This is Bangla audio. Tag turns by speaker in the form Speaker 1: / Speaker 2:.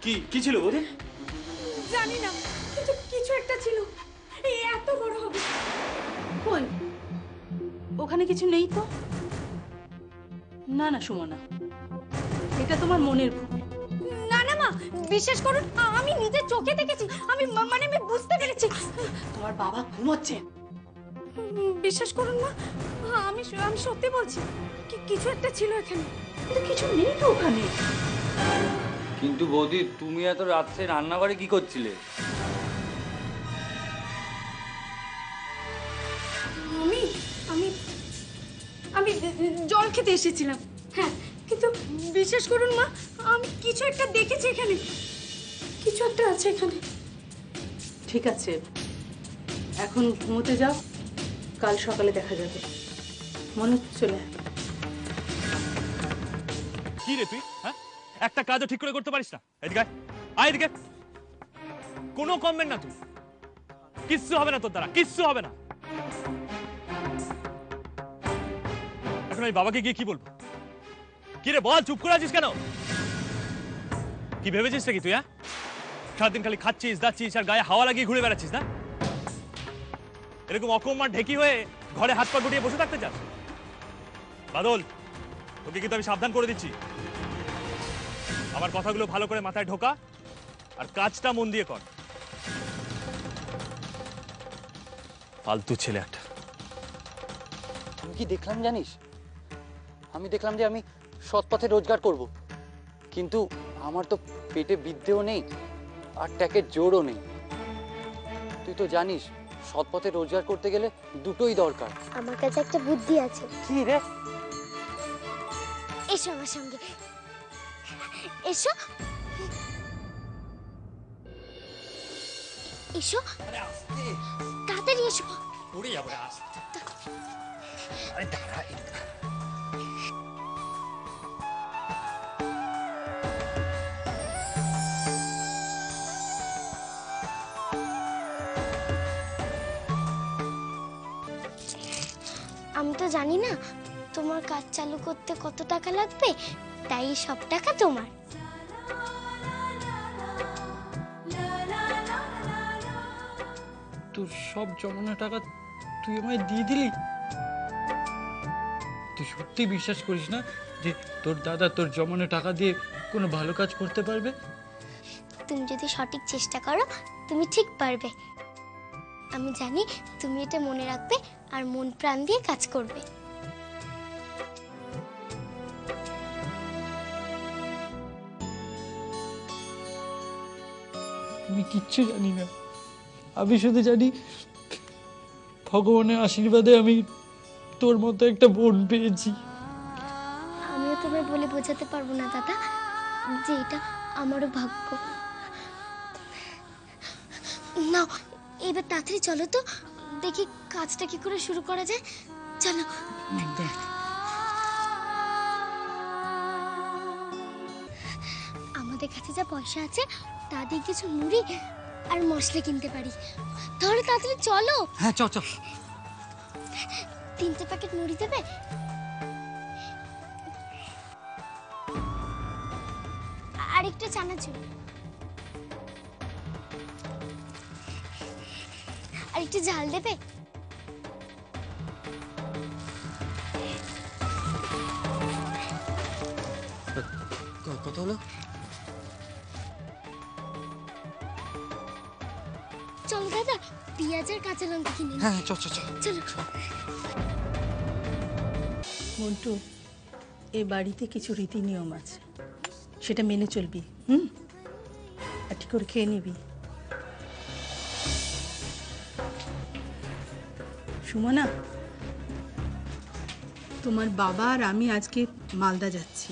Speaker 1: কি কি ছিল বৌদি?
Speaker 2: জানি না, কিন্তু কিছু একটা ছিল। এই এত বড় হবে।
Speaker 3: কই ওখানে কিছু নেই তো। না না সুমনা, এটা তোমার মনের ভুল।
Speaker 2: না না মা, বিশ্বাস করুন, আমি নিজের চোখে দেখেছি। আমি মানে আমি বুঝতে পেরেছি।
Speaker 3: তোমার বাবা ঘুমোচ্ছেন।
Speaker 2: বিশ্বাস করুন মা, আমি আমি সত্যি বলছি, কিছু একটা ছিল এখানে।
Speaker 3: কিন্তু কিছু নেই তো ওখানে।
Speaker 4: কিন্তু বৌদি, তুমি এত রাত্রে রান্নাঘরে কি করছিলে?
Speaker 2: আমি আমি আমি জল খেতে এসেছিলাম। হ্যাঁ, কিন্তু বিশ্বাস করুন মা, আমি কিছু একটা দেখেছি এখানে। কিছু একটা আছে এখানে।
Speaker 3: ঠিক আছে, এখন ঘুমোতে যাও, কাল সকালে দেখা যাবে। মনে চলে আয়।
Speaker 1: কি রে তুই? হ্যাঁ, একটা কাজও ঠিক করে করতে পারিস না। এদিকে আয়, আয় এদিকে। কোনো কমবেন না তুই, কিচ্ছু হবে না তোর দ্বারা, কিচ্ছু হবে না। এখন আমি বাবাকে গিয়ে কি বলবো? কি রে বল, চুপ করে আছিস কেন? কি ভেবেছিস নাকি তুই? হ্যাঁ, সারাদিন খালি খাচ্ছিস দাচ্ছিস আর গায়ে হাওয়া লাগিয়ে ঘুরে বেড়াচ্ছিস না? এরকম অকম্মার ঢেকি হয়ে ঘরে হাত পা গুটিয়ে বসে থাকতে চাস? বাদল, তোকে কিন্তু আমি সাবধান করে দিচ্ছি। আমার কথাগুলো ভালো করে মাথায় ঢোকা আর কাজটা মন দিয়ে কর। ফালতু ছেলে একটা।
Speaker 4: আমি কি দেখলাম জানিস? আমি দেখলাম যে আমি সৎ পথে রোজগার করব, কিন্তু আমার তো পেটে বিদ্যেও নেই আর ট্যাকের জোরও নেই। তুই তো জানিস সৎ পথে রোজগার করতে গেলে দুটোই দরকার।
Speaker 5: আমার কাছে একটা বুদ্ধি আছে।
Speaker 4: কি রে?
Speaker 5: এসো আমার সঙ্গে, এসো এসো, তাড়াতাড়ি এসো।
Speaker 4: পড়ে যাবো। আরে দাঁড়া।
Speaker 5: আমি তো জানি না তোমার কাজ চালু করতে কত টাকা লাগবে, তাই সব টাকা তোমার।
Speaker 6: তোর সব জমানো টাকা তুই আমায় দিয়ে দিলি? তুই সত্যি বিশ্বাস করিস না যে তোর দাদা তোর জমানো টাকা দিয়ে কোনো ভালো কাজ করতে পারবে?
Speaker 5: তুমি যদি সঠিক চেষ্টা করো তুমি ঠিক পারবে। আমি জানি তুমি এটা মনে রাখবে আর মন প্রাণ দিয়ে কাজ করবে।
Speaker 6: আমি কিচ্ছু জানি না, আমি শুধু জানি ভগবানের আশীর্বাদে আমি তোর মতো একটা বোন পেয়েছি।
Speaker 5: আমিও তোমায় বলে বোঝাতে পারবো না দাদা যে এটা আমারও ভাগ্য। না, এবার তাড়াতাড়ি চলো তো, দেখি কাজটা কি করে শুরু করা যায়। চলো। আমাদের কাছে যা পয়সা আছে তা দিয়ে কিছু মুড়ি আর মশলা কিনতে পারি। তাহলে তাড়াতাড়ি চলো।
Speaker 4: হ্যাঁ, চ চ।
Speaker 5: 3টে প্যাকেট মুড়ি দেবে? আরেকটা চানাচুর, আর একটু ঝাল দেবে?
Speaker 4: কত হলো?
Speaker 5: চলো দাদা, পেঁয়াজ আর কাঁচা লঙ্কা কিনে নিই।
Speaker 4: হ্যাঁ, চ চ চ।
Speaker 5: চলো।
Speaker 3: মন্টু, এই বাড়িতে কিছু রীতি নিয়ম আছে, সেটা মেনে চলবি। আর ঠিক করে খেয়ে নিবি। সুমনা, তোমার বাবা আর আমি আজকে মালদা যাচ্ছি।